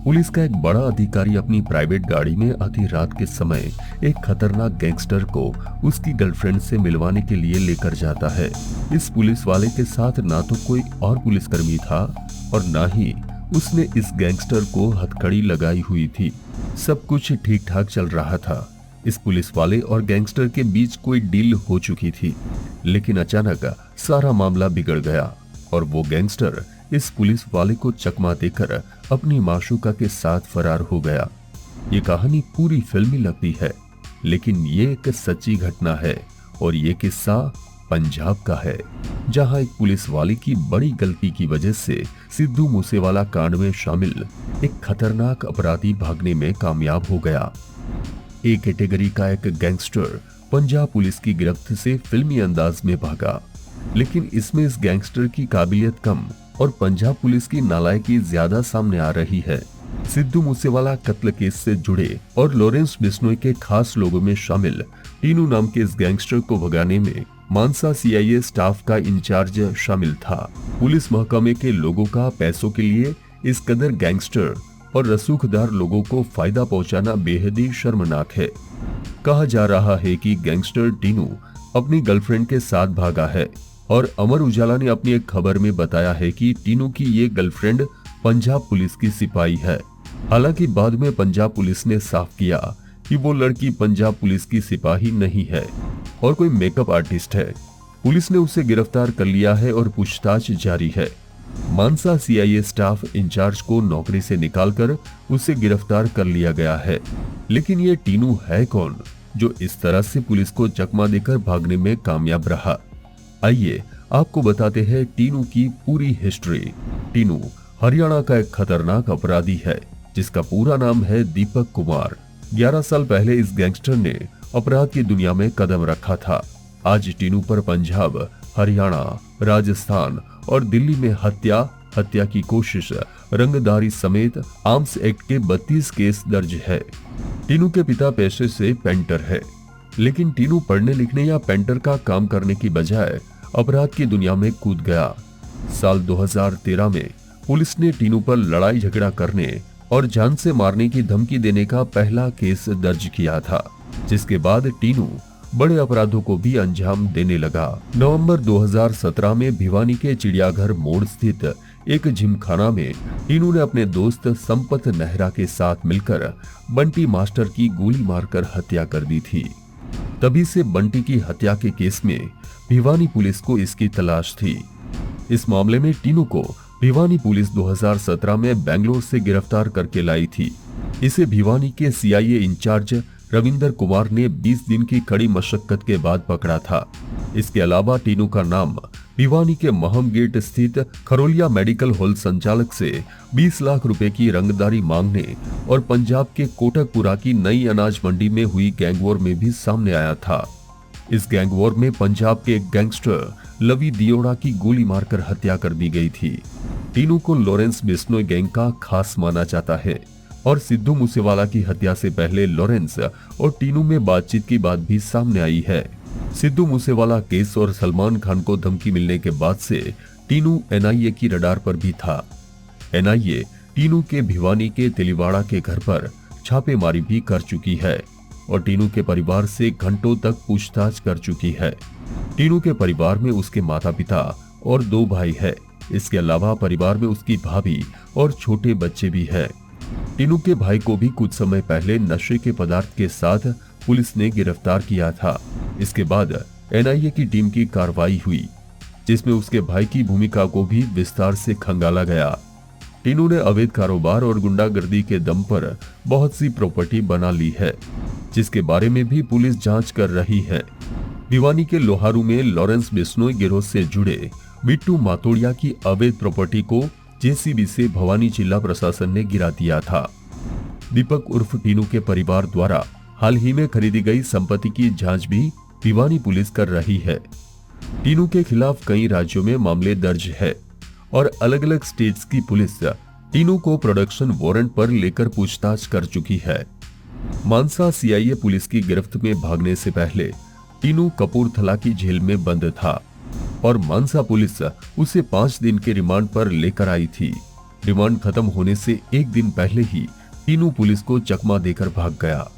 Police का एक बड़ा अधिकारी अपनी प्राइवेट गाड़ी में आधी रात के समय एक खतरनाक गैंगस्टर को उसकी गर्लफ्रेंड से मिलवाने के लिए लेकर जाता है। इस पुलिस वाले के साथ ना तो कोई और पुलिसकर्मी था और ना ही उसने इस गैंगस्टर को हथकड़ी लगाई हुई थी। सब कुछ ठीक ठाक चल रहा था। इस पुलिस वाले और गैंगस्टर के बीच कोई डील हो चुकी थी, लेकिन अचानक सारा मामला बिगड़ गया और वो गैंगस्टर इस पुलिस वाले को चकमा देकर अपनी माशूका के साथ फरार हो गया। ये कहानी पूरी फिल्मी लगती है, लेकिन ये एक सच्ची घटना है और ये किस्सा पंजाब का है, जहां एक पुलिस वाले की बड़ी गलती की वजह से सिद्धू मूसेवाला कांड में शामिल एक खतरनाक अपराधी भागने में कामयाब हो गया। ए कैटेगरी का एक गैंगस्टर पंजाब पुलिस की गिरफ्त से फिल्मी अंदाज में भागा, लेकिन इसमें इस गैंगस्टर की काबिलियत कम और पंजाब पुलिस की नालायकी ज्यादा सामने आ रही है। सिद्धू मूसेवाला कत्ल केस से जुड़े और लॉरेंस बिश्नोई के खास लोगों में शामिल टीनू नाम के इस गैंगस्टर को भगाने में मानसा सीआईए स्टाफ का इंचार्ज शामिल था। पुलिस महकमे के लोगों का पैसों के लिए इस कदर गैंगस्टर और रसूखदार लोगों को फायदा पहुंचाना बेहद ही शर्मनाक है। कहा जा रहा है कि गैंगस्टर टीनू अपनी गर्लफ्रेंड के साथ भागा है और अमर उजाला ने अपनी एक खबर में बताया है कि टीनू की ये गर्लफ्रेंड पंजाब पुलिस की सिपाही है। हालांकि बाद में पंजाब पुलिस ने साफ किया कि वो लड़की पंजाब पुलिस की सिपाही नहीं है और कोई मेकअप आर्टिस्ट है। पुलिस ने उसे गिरफ्तार कर लिया है और पूछताछ जारी है। मानसा सीआईए स्टाफ इंचार्ज को नौकरी से निकालकर उसे गिरफ्तार कर लिया गया है, लेकिन ये टीनू है कौन जो इस तरह से पुलिस को चकमा देकर भागने में कामयाब रहा? आइए आपको बताते हैं टीनू की पूरी हिस्ट्री। टीनू हरियाणा का एक खतरनाक अपराधी है जिसका पूरा नाम है दीपक कुमार। 11 साल पहले इस गैंगस्टर ने अपराध की दुनिया में कदम रखा था। आज टीनू पर पंजाब, हरियाणा, राजस्थान और दिल्ली में हत्या की कोशिश, रंगदारी समेत आर्म्स एक्ट के 32 केस दर्ज है। टीनू के पिता पेशे से पेंटर है, लेकिन टीनू पढ़ने लिखने या पेंटर का काम करने की बजाय अपराध की दुनिया में कूद गया। साल 2013 में पुलिस ने टीनू पर लड़ाई झगड़ा करने और जान से मारने की धमकी देने का पहला केस दर्ज किया था, जिसके बाद टीनू बड़े अपराधों को भी अंजाम देने लगा। नवंबर 2017 में भिवानी के चिड़ियाघर मोड़ स्थित एक जिमखाना में टीनू ने अपने दोस्त संपत नेहरा के साथ मिलकर बंटी मास्टर की गोली मारकर हत्या कर दी थी। तभी से बंटी की हत्या के केस में भिवानी पुलिस को इसकी तलाश थी। इस मामले में टीनू को भिवानी पुलिस 2017 में बेंगलोर से गिरफ्तार करके लाई थी। इसे भिवानी के सीआईए इंचार्ज रविंदर कुमार ने 20 दिन की कड़ी मशक्कत के बाद पकड़ा था। इसके अलावा टीनू का नाम भिवानी के महम गेट स्थित खरोलिया मेडिकल हॉल संचालक से 20 लाख रुपए की रंगदारी मांगने और पंजाब के कोटकपुरा की नई अनाज मंडी में हुई गैंगवॉर में भी सामने आया था। इस गैंगवॉर में पंजाब के एक गैंगस्टर लवी दियोड़ा की गोली मारकर हत्या कर दी गई थी। टीनू को लॉरेंस बिश्नोई गैंग का खास माना जाता है और सिद्धू मूसेवाला की हत्या से पहले लॉरेंस और टीनू में बातचीत की बात भी सामने आई है। सिद्धू मूसेवाला केस और सलमान खान को धमकी मिलने के बाद से टीनू एनआईए की रडार पर भी था। एनआईए टीनू के भिवानी के तिलीवाड़ा के घर पर छापेमारी भी कर चुकी है और टीनू के परिवार से घंटों तक पूछताछ कर चुकी है। टीनू के परिवार में उसके माता पिता और 2 भाई है। इसके अलावा परिवार में उसकी भाभी और छोटे बच्चे भी है। टीनू के भाई को भी कुछ समय पहले नशे के पदार्थ के साथ पुलिस ने गिरफ्तार किया था। इसके बाद एनआईए की टीम की कार्रवाई हुई, जिसमें उसके भाई की भूमिका को भी विस्तार से खंगाला गया। टीनू ने अवैध कारोबार और गुंडागर्दी के दम पर बहुत सी प्रॉपर्टी बना ली है, जिसके बारे में भी पुलिस जांच कर रही है। भिवानी के लोहारू में लॉरेंस बिश्नोई गिरोह से जुड़े बिट्टू मातोड़िया की अवैध प्रॉपर्टी को जेसीबी से भवानी जिला प्रशासन ने गिरा दिया था। दीपक उर्फ टीनू के परिवार द्वारा हाल ही में खरीदी गई संपत्ति की जांच भी भिवानी पुलिस कर रही है। टीनू के खिलाफ कई राज्यों में मामले दर्ज है और अलग अलग स्टेट्स की पुलिस टीनू को प्रोडक्शन वारंट पर लेकर पूछताछ कर चुकी है। मानसा सीआईए पुलिस की गिरफ्त में भागने से पहले टीनू कपूरथला की जेल में बंद था और मानसा पुलिस उसे 5 दिन के रिमांड पर लेकर आई थी। रिमांड खत्म होने से एक दिन पहले ही टीनू पुलिस को चकमा देकर भाग गया।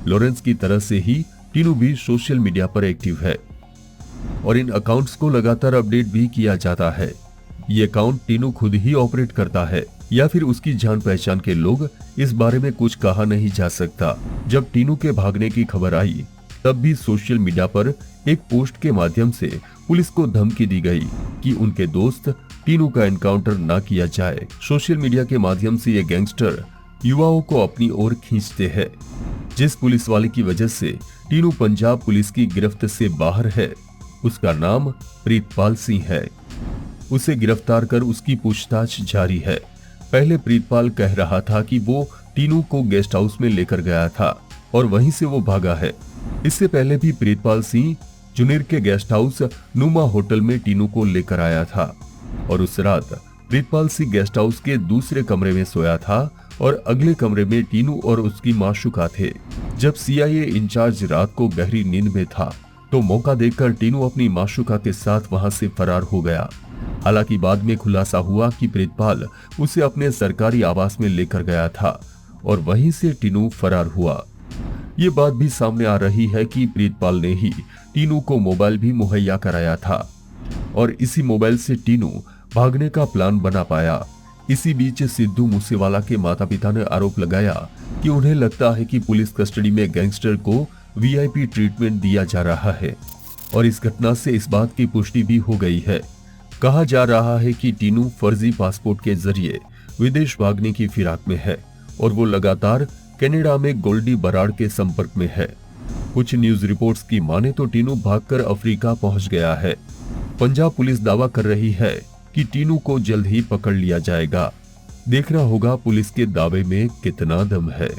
लॉरेंस की तरह से ही टीनू भी सोशल मीडिया पर एक्टिव है और इन अकाउंट्स को लगातार अपडेट भी किया जाता है। ये अकाउंट टीनू खुद ही ऑपरेट करता है या फिर उसकी जान पहचान के लोग, इस बारे में कुछ कहा नहीं जा सकता। जब टीनू के भागने की खबर आई तब भी सोशल मीडिया पर एक पोस्ट के माध्यम से पुलिस को धमकी दी गई कि उनके दोस्त टीनू का एनकाउंटर ना किया जाए। सोशल मीडिया के माध्यम से ये गैंगस्टर युवाओं को अपनी ओर खींचते हैं। जिस पुलिस वाले की वजह से टीनू पंजाब पुलिस की गिरफ्त से बाहर है, उसका नाम प्रीतपाल सिंह है। उसे गिरफ्तार कर उसकी पूछताछ जारी है। पहले प्रीतपाल कह रहा था कि वो टीनू को गेस्ट हाउस में लेकर गया था और वहीं से वो भागा है। इससे पहले भी प्रीतपाल सिंह जुनेर के गेस्ट हाउस नुमा होटल में टीनू को लेकर आया था और उस रात प्रीतपाल सिंह गेस्ट हाउस के दूसरे कमरे में सोया था और अगले कमरे में टीनू और उसकी माशूका थे। जब सीआईए इंचार्ज रात को गहरी नींद में था तो मौका देखकर टीनू अपनी माशूका के साथ वहां से फरार हो गया। हालांकि बाद में खुलासा हुआ कि प्रीतपाल उसे अपने सरकारी आवास में लेकर गया था और वहीं से टीनू फरार हुआ। ये बात भी सामने आ रही है कि प्रीतपाल ने ही टीनू को मोबाइल भी मुहैया कराया था और इसी मोबाइल से टीनू भागने का प्लान बना पाया। इसी बीच सिद्धू मूसेवाला के माता पिता ने आरोप लगाया कि उन्हें लगता है कि पुलिस कस्टडी में गैंगस्टर को वीआईपी ट्रीटमेंट दिया जा रहा है और इस घटना से इस बात की पुष्टि भी हो गई है। कहा जा रहा है कि टीनू फर्जी पासपोर्ट के जरिए विदेश भागने की फिराक में है और वो लगातार कनाडा में गोल्डी बराड़ के संपर्क में है। कुछ न्यूज रिपोर्ट्स की माने तो टीनू भागकर अफ्रीका पहुंच गया है। पंजाब पुलिस दावा कर रही है कि टीनू को जल्द ही पकड़ लिया जाएगा। देखना होगा पुलिस के दावे में कितना दम है।